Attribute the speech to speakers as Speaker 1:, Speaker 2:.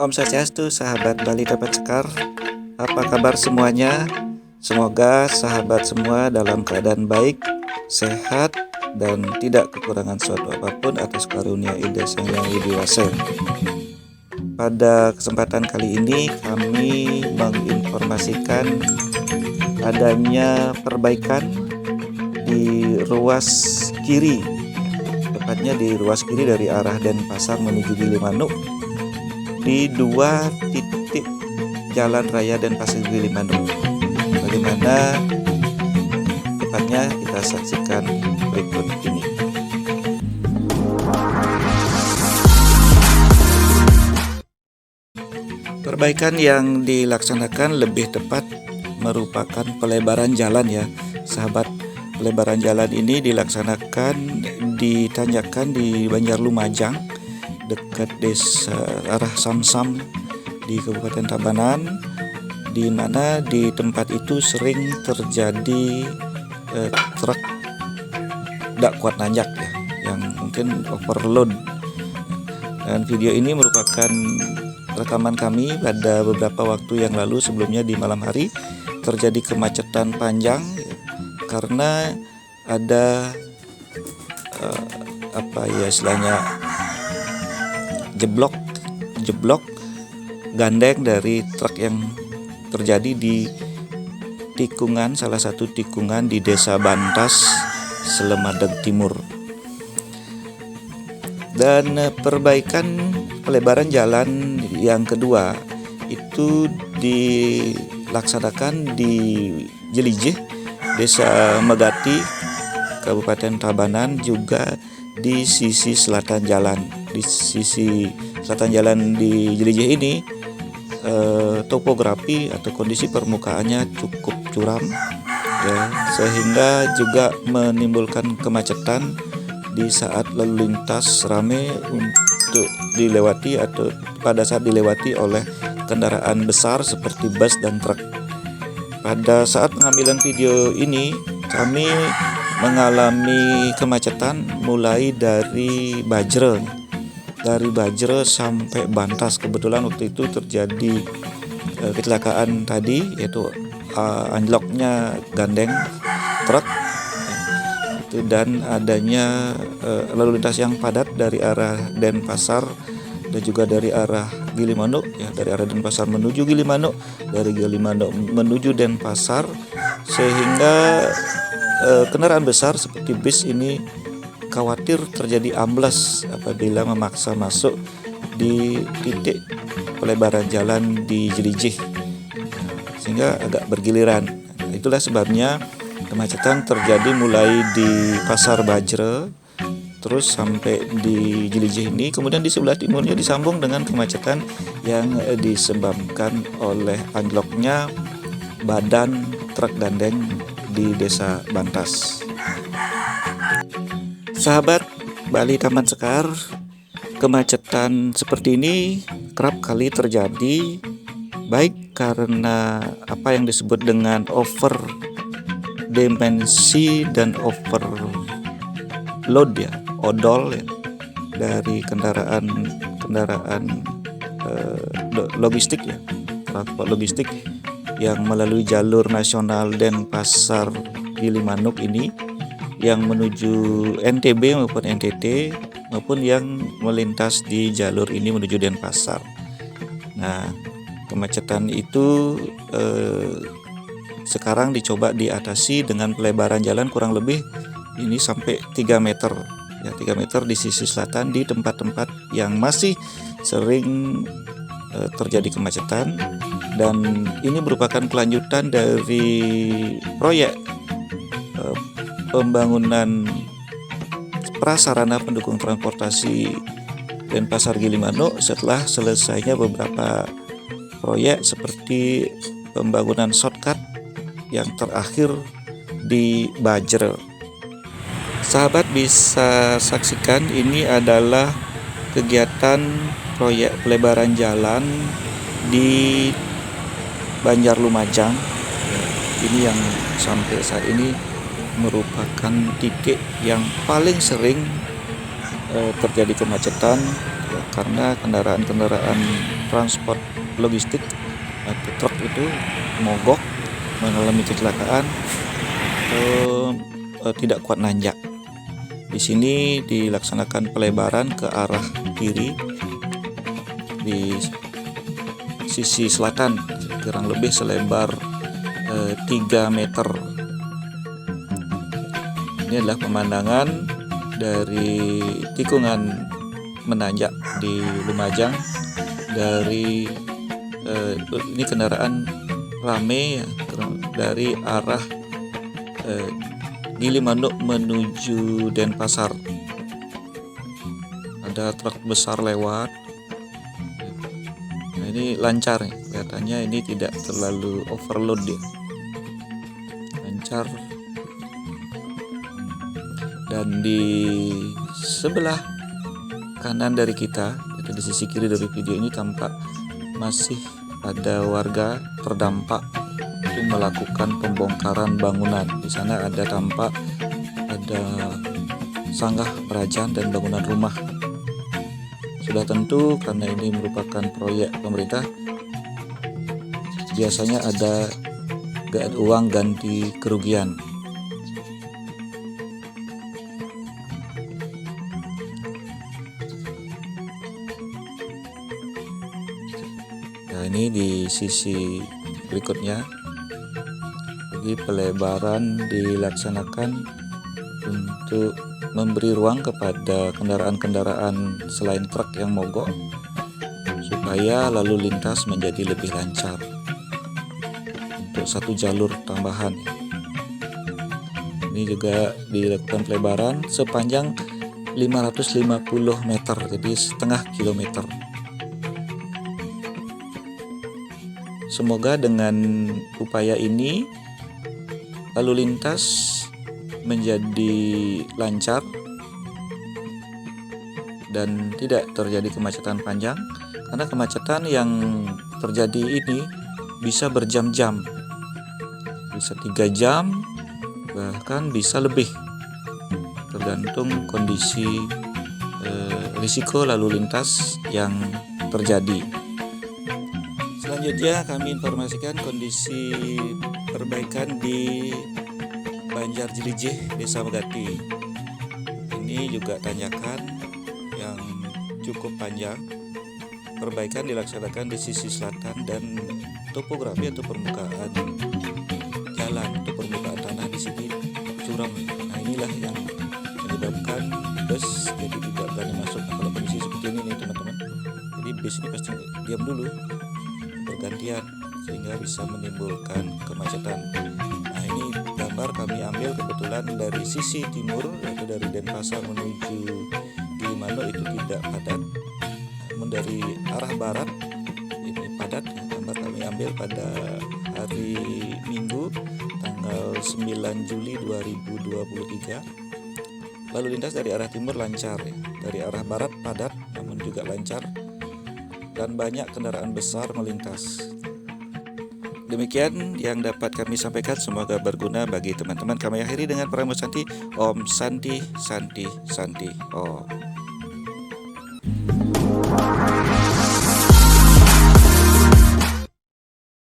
Speaker 1: Om Swastiastu, sahabat Bali Dapat Sekar. Apa kabar semuanya? Semoga sahabat semua dalam keadaan baik, sehat, dan tidak kekurangan suatu apapun atas karunia Ida Sang Hyang Widi Wase. Pada kesempatan kali ini kami menginformasikan adanya perbaikan di ruas kiri, tepatnya di ruas kiri dari arah Denpasar menuju Gilimanuk, di dua titik jalan raya Denpasar Gilimanuk. Bagaimana tepatnya kita saksikan berikut ini. Perbaikan yang dilaksanakan lebih tepat merupakan pelebaran jalan ya, sahabat. Pelebaran jalan ini ditanjakan di Banjarlumajang, dekat desa arah Samsam di Kabupaten Tabanan, di mana di tempat itu sering terjadi truk tidak kuat nanjak ya, yang mungkin overload. Dan video ini merupakan rekaman kami pada beberapa waktu yang lalu. Sebelumnya di malam hari terjadi kemacetan panjang karena ada istilahnya jeblok gandeng dari truk yang terjadi di tikungan, salah satu tikungan di Desa Bantas, Selemadeg Timur. Dan perbaikan pelebaran jalan yang kedua itu dilaksanakan di Jelijih, Desa Megati, Kabupaten Tabanan, juga di sisi selatan jalan. Di sisi selatan jalan di Jelijih ini topografi atau kondisi permukaannya cukup curam ya, sehingga juga menimbulkan kemacetan di saat lalu lintas rame untuk dilewati atau pada saat dilewati oleh kendaraan besar seperti bus dan truk. Pada saat pengambilan video ini kami mengalami kemacetan mulai dari Bajre sampai Bantas. Kebetulan waktu itu terjadi kecelakaan tadi, yaitu anjloknya gandeng truk itu, dan adanya lalu lintas yang padat dari arah Denpasar dan juga dari arah Gilimanuk ya, dari arah Denpasar menuju Gilimanuk, dari Gilimanuk menuju Denpasar, sehingga kendaraan besar seperti bis ini khawatir terjadi amblas apabila memaksa masuk di titik pelebaran jalan di Jelijih, sehingga agak bergiliran. Itulah sebabnya kemacetan terjadi mulai di Pasar Bajre terus sampai di Jelijih ini, kemudian di sebelah timurnya disambung dengan kemacetan yang disebabkan oleh anjloknya badan truk gandeng di Desa Bantas. Sahabat Bali Taman Sekar, kemacetan seperti ini kerap kali terjadi, baik karena apa yang disebut dengan over dimensi dan overload ya, odol ya, dari kendaraan logistik ya, transport logistik yang melalui jalur nasional Denpasar Gilimanuk ini, yang menuju NTB maupun NTT, maupun yang melintas di jalur ini menuju Denpasar. Nah, kemacetan itu sekarang dicoba diatasi dengan pelebaran jalan kurang lebih ini sampai 3 meter ya, 3 meter di sisi selatan di tempat-tempat yang masih sering terjadi kemacetan. Dan ini merupakan kelanjutan dari proyek pembangunan prasarana pendukung transportasi Denpasar Gilimanuk setelah selesainya beberapa proyek seperti pembangunan shortcut yang terakhir di Bajre. Sahabat bisa saksikan, ini adalah kegiatan proyek pelebaran jalan di Banjarlumajang. Ini yang sampai saat ini merupakan titik yang paling sering terjadi kemacetan ya, karena kendaraan-kendaraan transport logistik atau truk itu mogok, mengalami kecelakaan atau tidak kuat nanjak. Di sini dilaksanakan pelebaran ke arah kiri di sisi selatan, kurang lebih selebar 3 meter. Ini adalah pemandangan dari tikungan menanjak di Lumajang. Dari ini kendaraan rame ya, dari arah Gilimanuk menuju Denpasar. Ada truk besar lewat. Nah, ini lancar ya. Kelihatannya ini tidak terlalu overload ya. Lancar. Dan di sebelah kanan dari kita, itu di sisi kiri dari video ini, tampak masih ada warga terdampak itu melakukan pembongkaran bangunan. Di sana ada tampak ada sanggah perajan dan bangunan rumah. Sudah tentu karena ini merupakan proyek pemerintah, biasanya ada uang ganti kerugian. Nah, ini di sisi berikutnya, jadi pelebaran dilaksanakan untuk memberi ruang kepada kendaraan-kendaraan selain truk yang mogok supaya lalu lintas menjadi lebih lancar untuk satu jalur tambahan. Ini juga dilakukan pelebaran sepanjang 550 meter, jadi setengah kilometer. Semoga dengan upaya ini lalu lintas menjadi lancar dan tidak terjadi kemacetan panjang, karena kemacetan yang terjadi ini bisa berjam-jam, bisa 3 jam, bahkan bisa lebih, tergantung kondisi risiko lalu lintas yang terjadi. Selanjutnya kami informasikan kondisi perbaikan di Banjar Jilijih, Desa Megati. Ini juga tanjakan yang cukup panjang. Perbaikan dilaksanakan di sisi selatan dan topografi atau permukaan jalan atau permukaan tanah di sini curam. Nah, inilah yang menyebabkan bus jadi tidak berani masuk. Nah, kalau kondisi seperti ini nih teman-teman, jadi bus ini pasti diam dulu bergantian sehingga bisa menimbulkan kemacetan. Nah, ini gambar kami ambil kebetulan dari sisi timur, yaitu dari Denpasar menuju Gilimanuk itu tidak padat, namun dari arah barat ini padat. Gambar kami ambil pada hari Minggu tanggal 9 Juli 2023. Lalu lintas dari arah timur lancar ya. Dari arah barat padat namun juga lancar dan banyak kendaraan besar melintas. Demikian yang dapat kami sampaikan, semoga berguna bagi teman-teman. Kami akhiri dengan Pramu Santi, Om Santi Santi Santi Om.